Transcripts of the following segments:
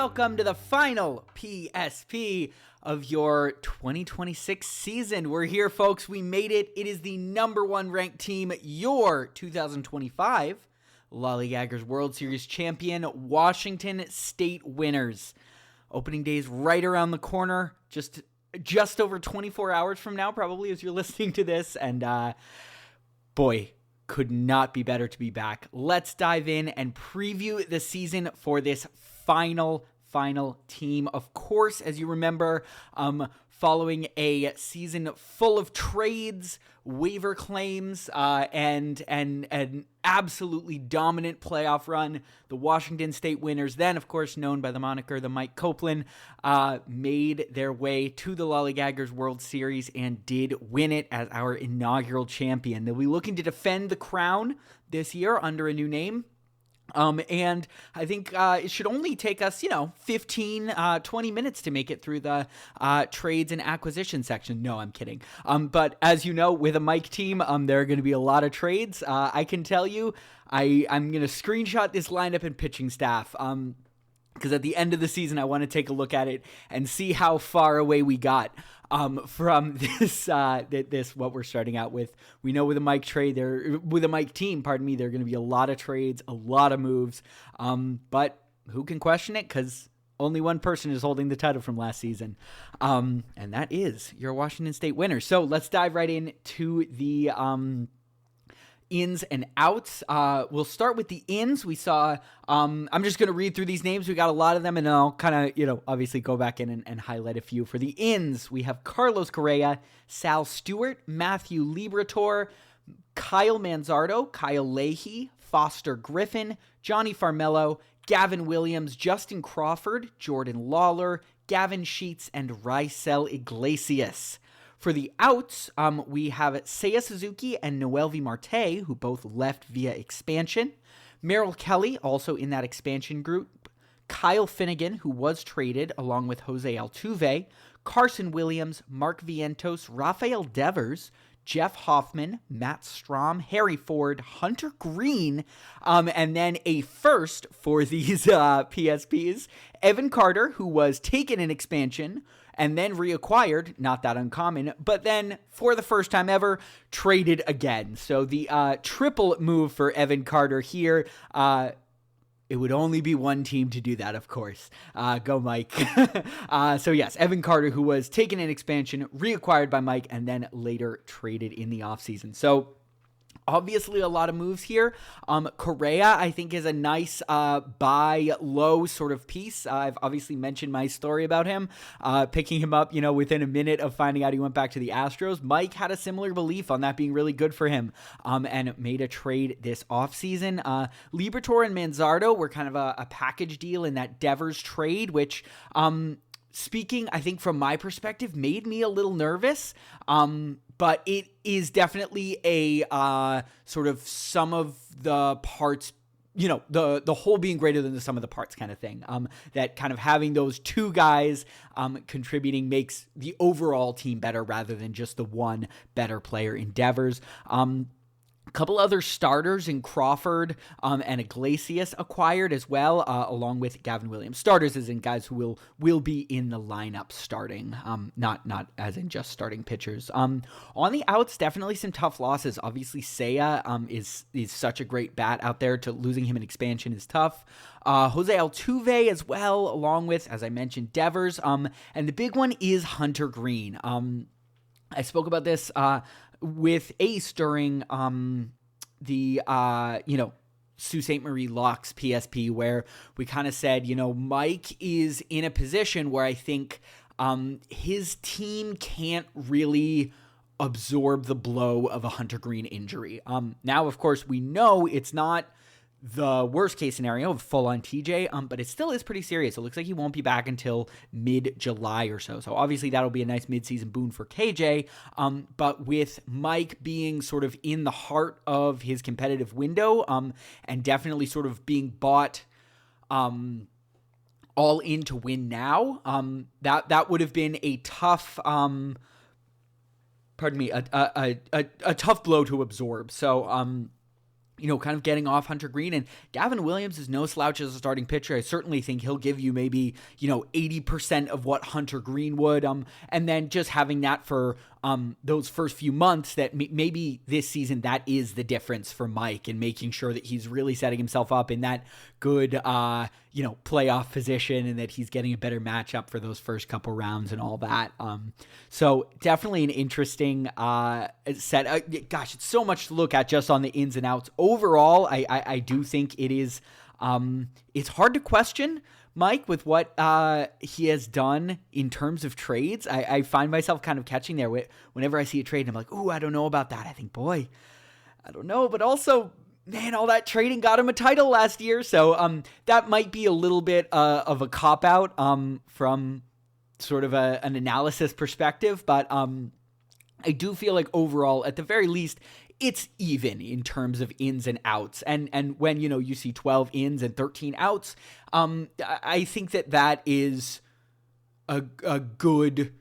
welcome to the final PSP of your 2026 season. We're here, folks. We made it. It is the number one ranked team, your 2025 Lollygaggers World Series champion, Washington State winners. Opening day is right around the corner, just over 24 hours from now, probably, as you're listening to this. And boy, could not be better to be back. Let's dive in and preview the season for this final team. Of course, as you remember, following a season full of trades, waiver claims, and an absolutely dominant playoff run, the Washington State winners, then of course known by the moniker the Mike Copeland, made their way to the Lollygaggers World Series and did win it as our inaugural champion. They'll be looking to defend the crown this year under a new name. And I think it should only take us, 15, 20 minutes to make it through the trades and acquisition section. No, I'm kidding. But as you know, with a Mike team, there are going to be a lot of trades. I can tell you, I'm going to screenshot this lineup and pitching staff. Because at the end of the season, I want to take a look at it and see how far away we got from this what we're starting out with. We know with a Mike team, there are going to be a lot of trades, a lot of moves. But who can question it? Because only one person is holding the title from last season, and that is your Washington State winner. So let's dive right into the ins and outs. We'll start with the ins. We saw, I'm just going to read through these names. We got a lot of them, and I'll kind of, obviously go back in and highlight a few. For the ins, we have Carlos Correa, Sal Stewart, Matthew Liberatore, Kyle Manzardo, Kyle Leahy, Foster Griffin, Johnny Farmello, Gavin Williams, Justin Crawford, Jordan Lawler, Gavin Sheets, and Rysel Iglesias. For the outs, we have Seiya Suzuki and Noel V. Marte, who both left via expansion. Merrill Kelly, also in that expansion group. Kyle Finnegan, who was traded, along with Jose Altuve. Carson Williams, Mark Vientos, Rafael Devers, Jeff Hoffman, Matt Strom, Harry Ford, Hunter Green, and then a first for these PSPs, Evan Carter, who was taken in expansion and then reacquired, not that uncommon, but then for the first time ever, traded again. So the triple move for Evan Carter here. It would only be one team to do that, of course. Go Mike. So yes, Evan Carter, who was taken in expansion, reacquired by Mike, and then later traded in the offseason. So obviously a lot of moves here. Correa, I think, is a nice buy low sort of piece. I've obviously mentioned my story about him, picking him up, within a minute of finding out he went back to the Astros. Mike had a similar belief on that being really good for him, and made a trade this offseason. Liberatore and Manzardo were kind of a package deal in that Devers trade, which, speaking, I think from my perspective, made me a little nervous. But it is definitely a sort of sum of the parts, the whole being greater than the sum of the parts kind of thing. That kind of having those two guys contributing makes the overall team better rather than just the one better player in Devers. A couple other starters in Crawford and Iglesias acquired as well, along with Gavin Williams. Starters as in guys who will be in the lineup starting, not as in just starting pitchers. On the outs, definitely some tough losses. Obviously, Seiya is such a great bat out there. To losing him in expansion is tough. Jose Altuve as well, along with, as I mentioned, Devers. And the big one is Hunter Green. I spoke about this with Ace during the Sault Ste. Marie Locks PSP, where we kind of said, Mike is in a position where I think his team can't really absorb the blow of a Hunter Green injury. Now, of course, we know it's not the worst case scenario of full on TJ, but it still is pretty serious. It looks like he won't be back until mid-July or so. So obviously that'll be a nice midseason boon for KJ. But with Mike being sort of in the heart of his competitive window, and definitely sort of being bought all in to win now, that would have been a tough a tough blow to absorb. So kind of getting off Hunter Green. And Gavin Williams is no slouch as a starting pitcher. I certainly think he'll give you maybe, 80% of what Hunter Green would. And then just having that for those first few months, that maybe this season, that is the difference for Mike, and making sure that he's really setting himself up in that good, playoff position, and that he's getting a better matchup for those first couple rounds and all that. So definitely an interesting set. Gosh, it's so much to look at just on the ins and outs. Overall, I do think it is, it's hard to question Mike with what he has done in terms of trades. I find myself kind of catching there whenever I see a trade, and I'm like, ooh, I don't know about that. I think, boy, I don't know. But also, man, all that trading got him a title last year. So that might be a little bit of a cop-out from sort of an analysis perspective. But I do feel like overall, at the very least, it's even in terms of ins and outs. And when, you see 12 ins and 13 outs, I think that is a good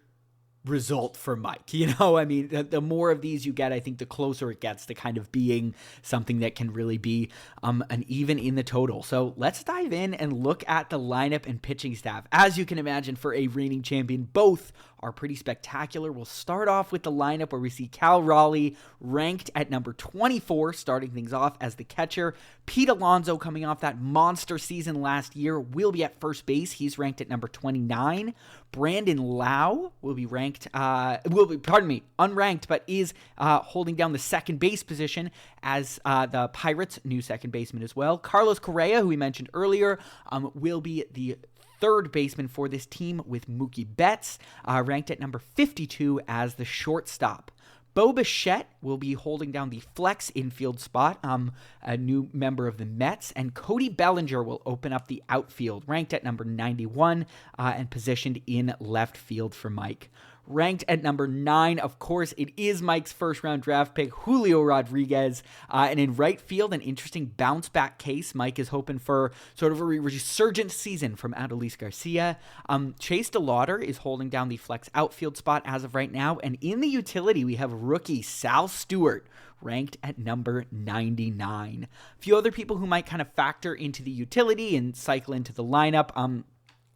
result for Mike. I mean, the more of these you get, I think the closer it gets to kind of being something that can really be an even in the total. So let's dive in and look at the lineup and pitching staff. As you can imagine, for a reigning champion, both are pretty spectacular. We'll start off with the lineup where we see Cal Raleigh ranked at number 24, starting things off as the catcher. Pete Alonso, coming off that monster season last year, will be at first base. He's ranked at number 29. Brandon Lau will be unranked, but is holding down the second base position as the Pirates' new second baseman as well. Carlos Correa, who we mentioned earlier, will be the third baseman for this team, with Mookie Betts ranked at number 52 as the shortstop. Bo Bichette will be holding down the flex infield spot, a new member of the Mets, and Cody Bellinger will open up the outfield, ranked at number 91 and positioned in left field for Mike. Ranked at number 9, of course, it is Mike's first-round draft pick, Julio Rodriguez. And in right field, an interesting bounce-back case. Mike is hoping for sort of a resurgent season from Adolis Garcia. Chase DeLauder is holding down the flex outfield spot as of right now. And in the utility, we have rookie Sal Stewart, ranked at number 99. A few other people who might kind of factor into the utility and cycle into the lineup.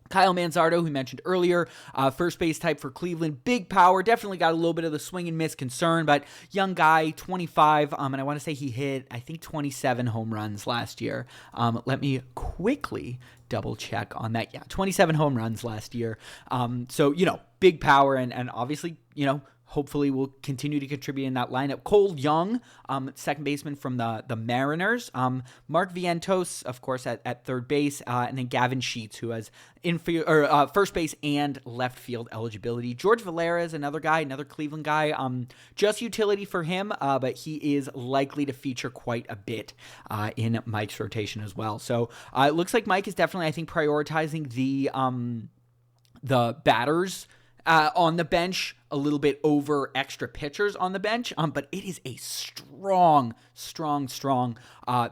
Kyle Manzardo, who we mentioned earlier, first base type for Cleveland, big power, definitely got a little bit of the swing and miss concern, but young guy, 25, and I want to say he hit, I think, 27 home runs last year. Let me quickly double check on that. Yeah, 27 home runs last year. So, big power, and obviously, hopefully will continue to contribute in that lineup. Cole Young, second baseman from the Mariners. Mark Vientos, of course, at third base. And then Gavin Sheets, who has first base and left field eligibility. George Valera is another Cleveland guy. Just utility for him, but he is likely to feature quite a bit in Mike's rotation as well. So it looks like Mike is definitely, I think, prioritizing the batters on the bench a little bit over extra pitchers on the bench, but it is a strong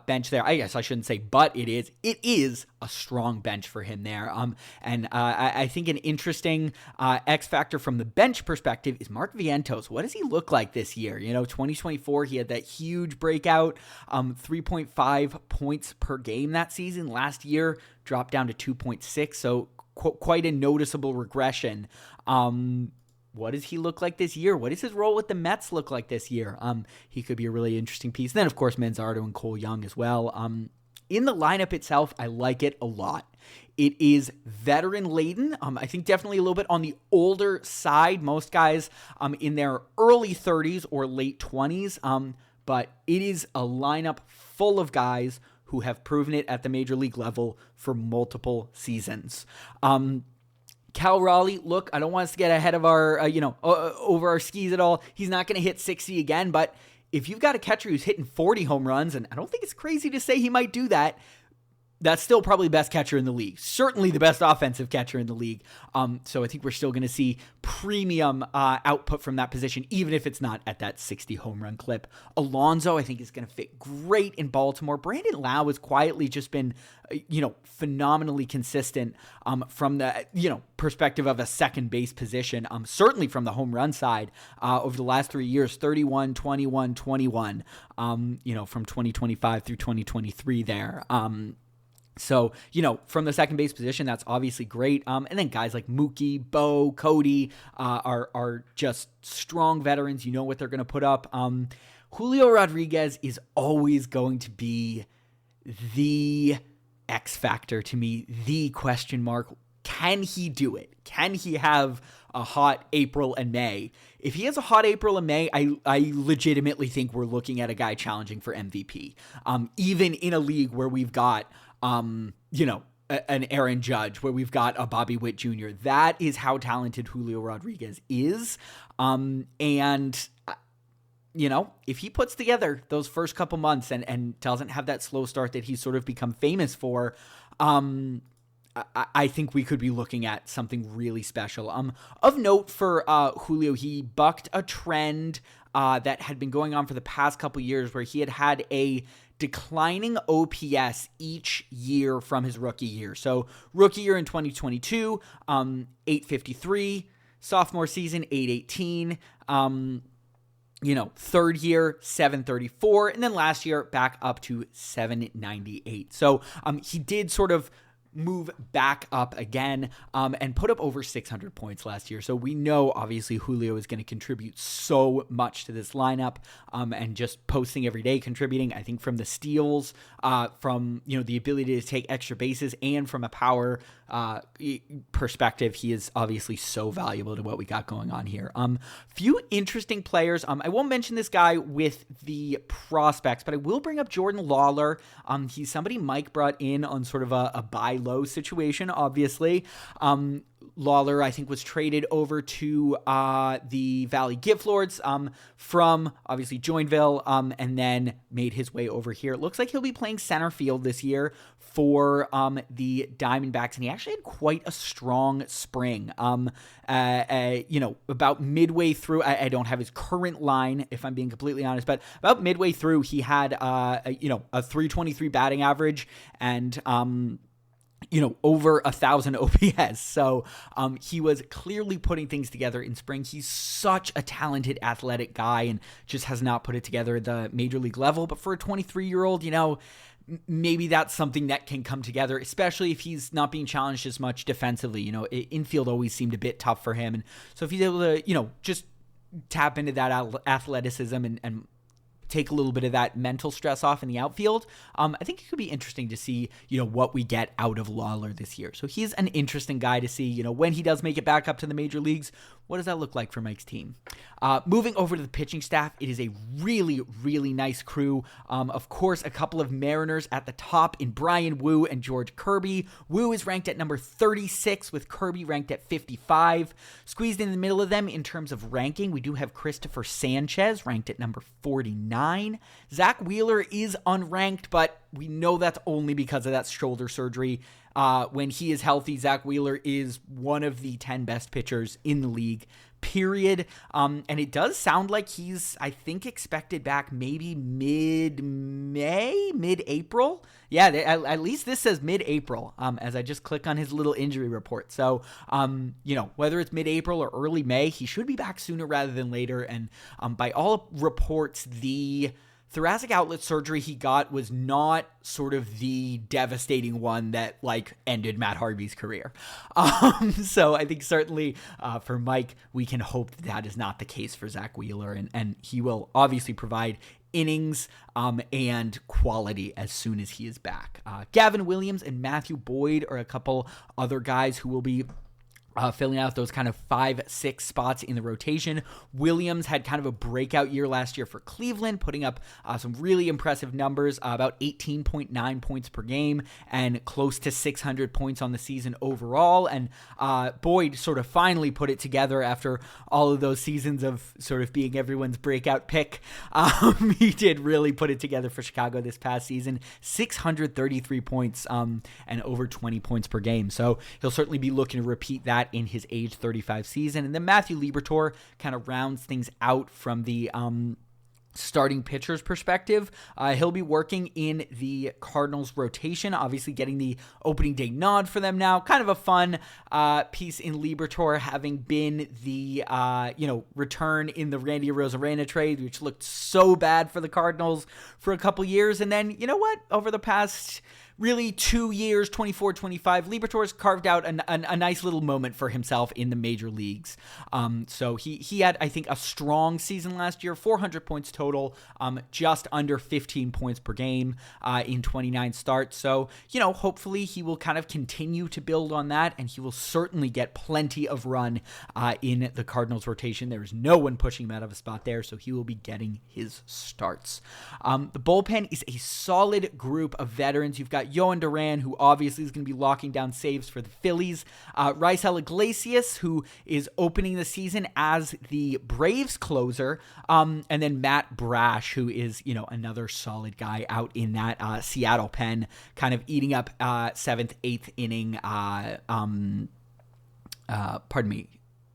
bench there. I guess I shouldn't say but it is a strong bench for him there. And I think an interesting X factor from the bench perspective is Mark Vientos. What does he look like this year? 2024, he had that huge breakout, 3.5 points per game that season. Last year, dropped down to 2.6, so quite a noticeable regression. What does he look like this year? What does his role with the Mets look like this year? He could be a really interesting piece. Then, of course, Manzardo and Cole Young as well. In the lineup itself, I like it a lot. It is veteran-laden. I think definitely a little bit on the older side. Most guys in their early 30s or late 20s. But it is a lineup full of guys who have proven it at the major league level for multiple seasons. Cal Raleigh, look, I don't want us to get ahead of our, over our skis at all. He's not going to hit 60 again, but if you've got a catcher who's hitting 40 home runs, and I don't think it's crazy to say he might do that, that's still probably the best catcher in the league. Certainly the best offensive catcher in the league. So I think we're still going to see premium output from that position, even if it's not at that 60 home run clip. Alonso, I think, is going to fit great in Baltimore. Brandon Lau has quietly just been, phenomenally consistent from the, perspective of a second base position. Certainly from the home run side over the last 3 years, 31, 21, 21, from 2025 through 2023 there. So, from the second base position, that's obviously great. And then guys like Mookie, Bo, Cody are just strong veterans. You know what they're going to put up. Julio Rodriguez is always going to be the X factor to me, the question mark. Can he do it? Can he have a hot April and May? If he has a hot April and May, I legitimately think we're looking at a guy challenging for MVP. Even in a league where we've got an Aaron Judge, where we've got a Bobby Witt Jr. That is how talented Julio Rodriguez is. If he puts together those first couple months and doesn't have that slow start that he's sort of become famous for, I think we could be looking at something really special. Of note for Julio, he bucked a trend that had been going on for the past couple years where he had a declining OPS each year from his rookie year. So rookie year in 2022, 853, sophomore season, 818, third year, 734, and then last year back up to 798. So he did sort of move back up again and put up over 600 points last year. So we know, obviously, Julio is going to contribute so much to this lineup and just posting every day, contributing, I think, from the steals, from, the ability to take extra bases, and from a power perspective, he is obviously so valuable to what we got going on here. Few interesting players. I won't mention this guy with the prospects, but I will bring up Jordan Lawler. He's somebody Mike brought in on sort of a buy low situation, obviously. Lawler, I think, was traded over to the Valley Gift Lords from, obviously, Joinville, and then made his way over here. It looks like he'll be playing center field this year for the Diamondbacks, and he actually had quite a strong spring. About midway through, I don't have his current line, if I'm being completely honest, but about midway through, he had, a 323 batting average and, over 1,000 OPS. So he was clearly putting things together in spring. He's such a talented, athletic guy and just has not put it together at the major league level. But for a 23-year-old, maybe that's something that can come together, especially if he's not being challenged as much defensively. Infield always seemed a bit tough for him. And so if he's able to, just tap into that athleticism and take a little bit of that mental stress off in the outfield, I think it could be interesting to see, what we get out of Lawler this year. So he's an interesting guy to see, when he does make it back up to the major leagues. What does that look like for Mike's team? Moving over to the pitching staff, it is a really, really nice crew. Of course, a couple of Mariners at the top in Brian Wu and George Kirby. Wu is ranked at number 36 with Kirby ranked at 55. Squeezed in the middle of them in terms of ranking, we do have Christopher Sanchez ranked at number 49. Zach Wheeler is unranked, but we know that's only because of that shoulder surgery. When he is healthy, Zach Wheeler is one of the 10 best pitchers in the league, period. And it does sound like he's, I think, expected back maybe mid-May, mid-April. Yeah, at least this says mid-April, as I just click on his little injury report. So, whether it's mid-April or early May, he should be back sooner rather than later. And by all reports, the thoracic outlet surgery he got was not sort of the devastating one that ended Matt Harvey's career. So I think certainly for Mike, we can hope that is not the case for Zach Wheeler, and he will obviously provide innings and quality as soon as he is back. Gavin Williams and Matthew Boyd are a couple other guys who will be filling out those kind of 5-6 spots in the rotation. Williams had kind of a breakout year last year for Cleveland, putting up some really impressive numbers, about 18.9 points per game and close to 600 points on the season overall. And Boyd sort of finally put it together after all of those seasons of sort of being everyone's breakout pick. He did really put it together for Chicago this past season, 633 points and over 20 points per game. So he'll certainly be looking to repeat that in his age 35 season. And then Matthew Liberatore kind of rounds things out from the starting pitcher's perspective. He'll be working in the Cardinals rotation, obviously getting the opening day nod for them now. Kind of a fun piece in Liberatore, having been the return in the Randy Arozarena trade, which looked so bad for the Cardinals for a couple years. And then, you know what? Over the past really 2 years, 24-25, Liberatore's carved out a nice little moment for himself in the major leagues. So he had, I think, a strong season last year, 400 points total, just under 15 points per game in 29 starts. So, hopefully he will kind of continue to build on that, and he will certainly get plenty of run in the Cardinals rotation. There is no one pushing him out of a spot there, so he will be getting his starts. The bullpen is a solid group of veterans. You've got Yohan Duran, who obviously is going to be locking down saves for the Phillies. Raisel Iglesias, who is opening the season as the Braves closer. And then Matt Brash, who is, another solid guy out in that Seattle pen, kind of eating up 7th, 8th inning, 7th,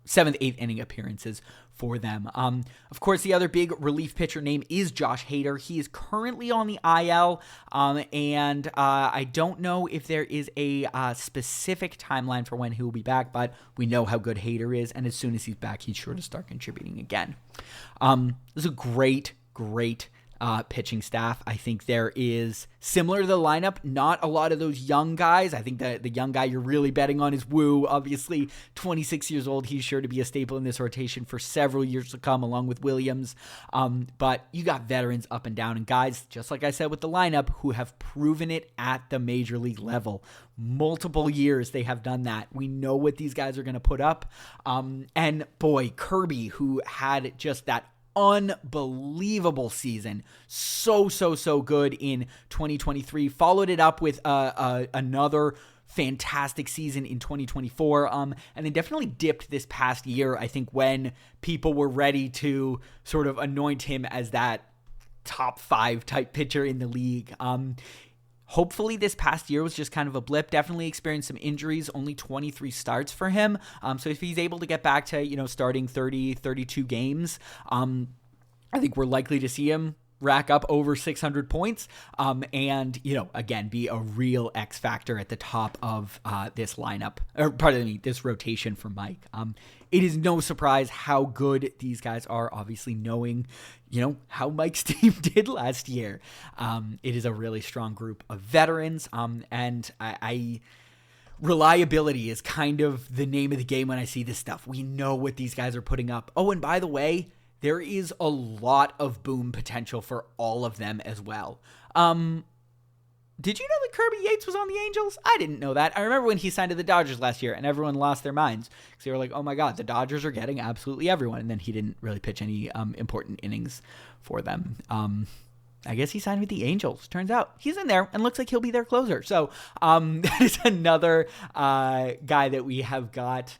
8th inning appearances for them. Of course, the other big relief pitcher name is Josh Hader. He is currently on the IL, and I don't know if there is a specific timeline for when he will be back, but we know how good Hader is, and as soon as he's back, he's sure to start contributing again. This is a great pitching staff. I think there is, similar to the lineup, not a lot of those young guys. I think that the young guy you're really betting on is Wu. Obviously, 26 years old. He's sure to be a staple in this rotation for several years to come, along with Williams. But you got veterans up and down, and guys, just like I said with the lineup, who have proven it at the major league level. Multiple years they have done that. We know what these guys are going to put up. And boy, Kirby, who had just that unbelievable season, so good in 2023, followed it up with another fantastic season in 2024, and then definitely dipped this past year, I think, when people were ready to sort of anoint him as that top 5 type pitcher in the league. Hopefully this past year was just kind of a blip. Definitely experienced some injuries, only 23 starts for him. So if he's able to get back to, starting 30, 32 games, I think we're likely to see him rack up over 600 points, and, again, be a real X factor at the top of this lineup, or pardon me, this rotation for Mike. It is no surprise how good these guys are, obviously knowing, how Mike's team did last year. It is a really strong group of veterans, and I reliability is kind of the name of the game when I see this stuff. We know what these guys are putting up. Oh, and by the way, there is a lot of boom potential for all of them as well. Did you know that Kirby Yates was on the Angels? I didn't know that. I remember when he signed to the Dodgers last year and everyone lost their minds because they were like, oh my God, the Dodgers are getting absolutely everyone. And then he didn't really pitch any important innings for them. I guess he signed with the Angels. Turns out he's in there and looks like he'll be their closer. So that is another guy that we have got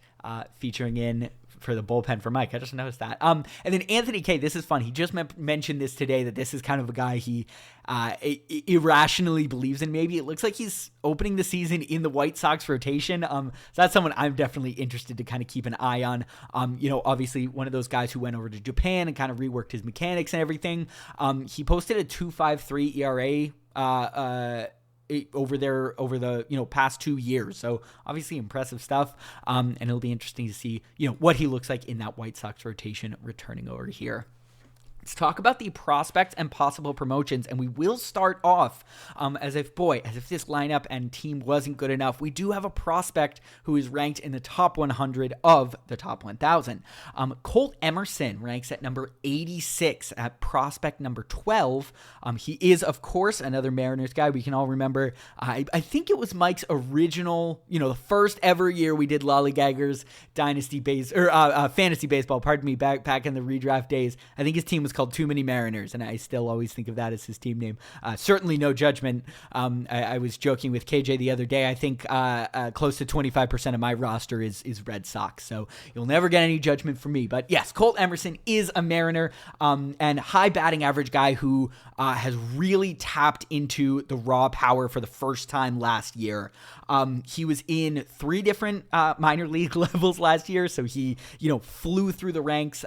featuring in for the bullpen for Mike. I just noticed that. And then Anthony Kay, this is fun. He just mentioned this today, that this is kind of a guy he irrationally believes in. Maybe it looks like he's opening the season in the White Sox rotation. So that's someone I'm definitely interested to kind of keep an eye on. Obviously one of those guys who went over to Japan and kind of reworked his mechanics and everything. He posted a 2.53 ERA over the past 2 years. So obviously impressive stuff. And it'll be interesting to see, what he looks like in that White Sox rotation returning over here. Let's talk about the prospects and possible promotions, and we will start off as if this lineup and team wasn't good enough. We do have a prospect who is ranked in the top 100 of the top 1,000. Colt Emerson ranks at number 86 at prospect number 12. He is, of course, another Mariners guy. We can all remember, I think it was Mike's original, the first ever year we did Lollygaggers fantasy baseball, back in the redraft days. I think his team was called Too Many Mariners, and I still always think of that as his team name. Certainly no judgment. I was joking with KJ the other day. I think close to 25% of my roster is Red Sox, so you'll never get any judgment from me. But yes, Colt Emerson is a Mariner and high batting average guy who has really tapped into the raw power for the first time last year. He was in 3 different minor league levels last year, so he flew through the ranks.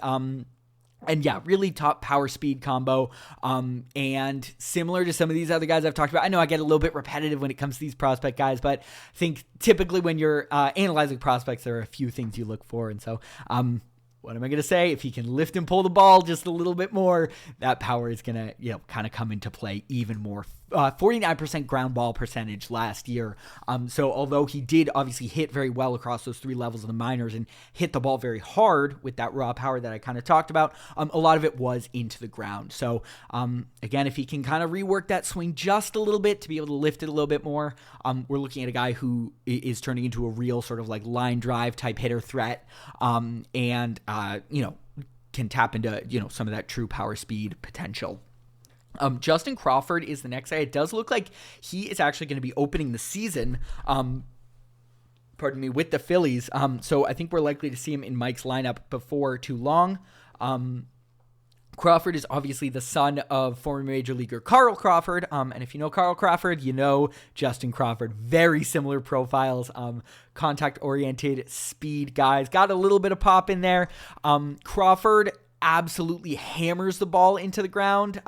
And yeah, really top power speed combo. And similar to some of these other guys I've talked about, I know I get a little bit repetitive when it comes to these prospect guys, but I think typically when you're analyzing prospects, there are a few things you look for. And so, what am I going to say? If he can lift and pull the ball just a little bit more, that power is going to, kind of come into play even more. 49% ground ball percentage last year. So although he did obviously hit very well across those 3 levels of the minors and hit the ball very hard with that raw power that I kind of talked about, a lot of it was into the ground. So again, if he can kind of rework that swing just a little bit to be able to lift it a little bit more, we're looking at a guy who is turning into a real sort of like line drive type hitter threat, and can tap into, some of that true power speed potential. Justin Crawford is the next guy. It does look like he is actually going to be opening the season, with the Phillies. So I think we're likely to see him in Mike's lineup before too long. Crawford is obviously the son of former Major Leaguer Carl Crawford. And if you know Carl Crawford, you know Justin Crawford. Very similar profiles, contact-oriented speed guys. Got a little bit of pop in there. Crawford absolutely hammers the ball into the ground.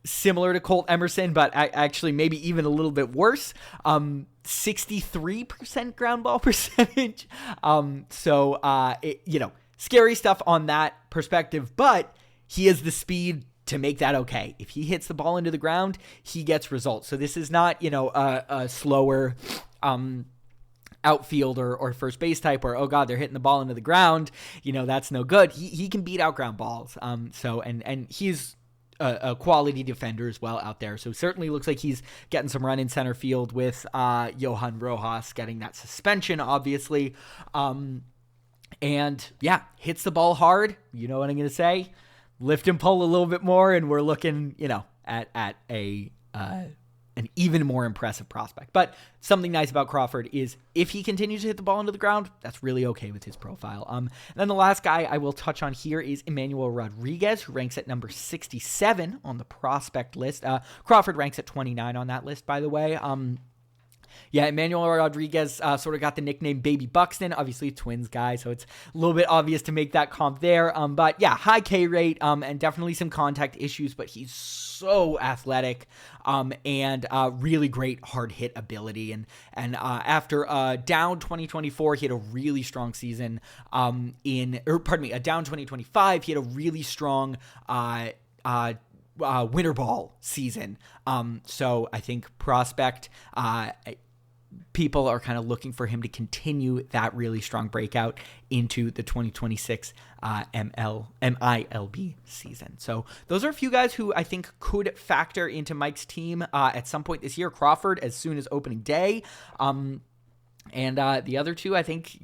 Similar to Colt Emerson, but actually maybe even a little bit worse. 63% ground ball percentage. Scary stuff on that perspective, but he has the speed to make that okay. If he hits the ball into the ground, he gets results. So this is not, a slower outfielder or first base type where, oh God, they're hitting the ball into the ground. That's no good. He can beat out ground balls. And he's a quality defender as well out there. So certainly looks like he's getting some run in center field with Johan Rojas getting that suspension, obviously. And yeah, hits the ball hard. You know what I'm going to say? Lift and pull a little bit more, and we're looking, at an even more impressive prospect. But something nice about Crawford is if he continues to hit the ball into the ground, that's really okay with his profile. And then the last guy I will touch on here is Emmanuel Rodriguez, who ranks at number 67 on the prospect list. Crawford ranks at 29 on that list, by the way. Emmanuel Rodriguez sort of got the nickname Baby Buxton, obviously Twins guy, so it's a little bit obvious to make that comp there. But yeah, high K rate and definitely some contact issues, but he's so athletic and really great hard hit ability. And after a down 2024, he had a really strong season. A down 2025, he had a really strong winter ball season. So I think prospect people are kind of looking for him to continue that really strong breakout into the 2026 MILB season. So those are a few guys who I think could factor into Mike's team at some point this year. Crawford as soon as opening day. And the other two, I think,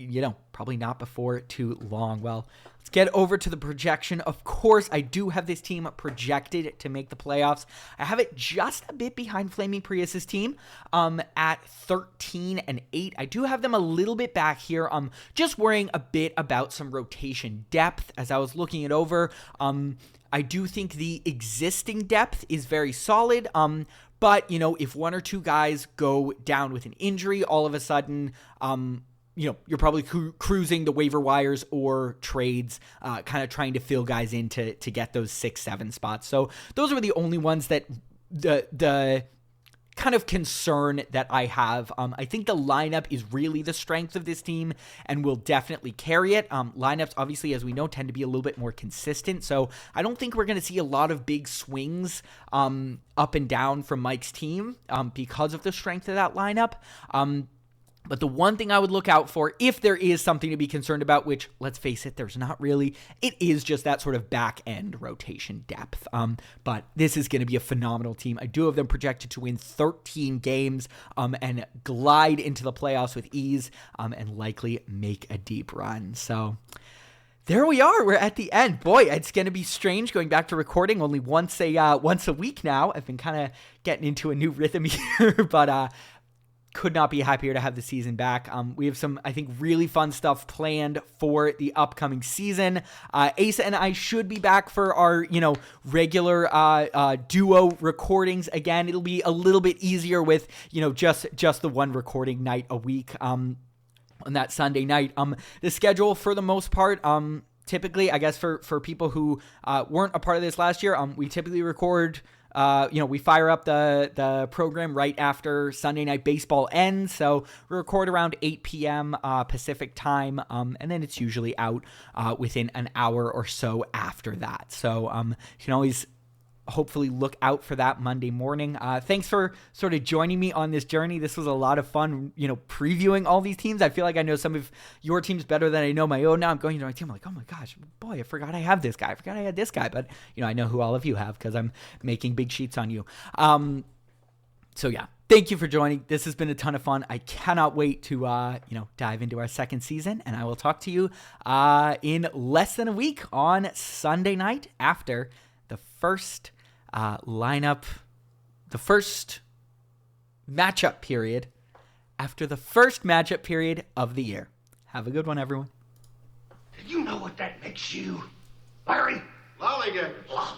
probably not before too long. Well, let's get over to the projection. Of course, I do have this team projected to make the playoffs. I have it just a bit behind Flaming Prius's team at 13-8. I do have them a little bit back here. Just worrying a bit about some rotation depth as I was looking it over. I do think the existing depth is very solid. But, if one or two guys go down with an injury, all of a sudden, you're probably cruising the waiver wires or trades, kind of trying to fill guys in to get those 6-7 spots. So those are the only ones that the kind of concern that I have. I think the lineup is really the strength of this team and will definitely carry it. Lineups, obviously, as we know, tend to be a little bit more consistent, so I don't think we're going to see a lot of big swings up and down from Mike's team because of the strength of that lineup. But the one thing I would look out for, if there is something to be concerned about, which, let's face it, there's not really, it is just that sort of back-end rotation depth. But this is going to be a phenomenal team. I do have them projected to win 13 games and glide into the playoffs with ease and likely make a deep run. So there we are. We're at the end. Boy, it's going to be strange going back to recording only once a week now. I've been kind of getting into a new rhythm here, but could not be happier to have the season back. We have some, I think, really fun stuff planned for the upcoming season. Asa and I should be back for our, regular duo recordings again. It'll be a little bit easier with, just the one recording night a week on that Sunday night. The schedule, for the most part, typically, I guess for people who weren't a part of this last year, we typically record. We fire up the program right after Sunday Night Baseball ends, so we record around 8 p.m. Pacific time, and then it's usually out within an hour or so after that. So you can always hopefully look out for that Monday morning. Thanks for sort of joining me on this journey. This was a lot of fun, previewing all these teams. I feel like I know some of your teams better than I know my own. Now I'm going to my team, I'm like, oh my gosh, boy, I forgot I have this guy. I forgot I had this guy. But, I know who all of you have because I'm making big sheets on you. So yeah, thank you for joining. This has been a ton of fun. I cannot wait to, dive into our second season, and I will talk to you in less than a week on Sunday night after the first lineup, the first matchup period after the first matchup period of the year. Have a good one, everyone. Do you know what that makes you, Larry? Lollygaggers. Lollygaggers.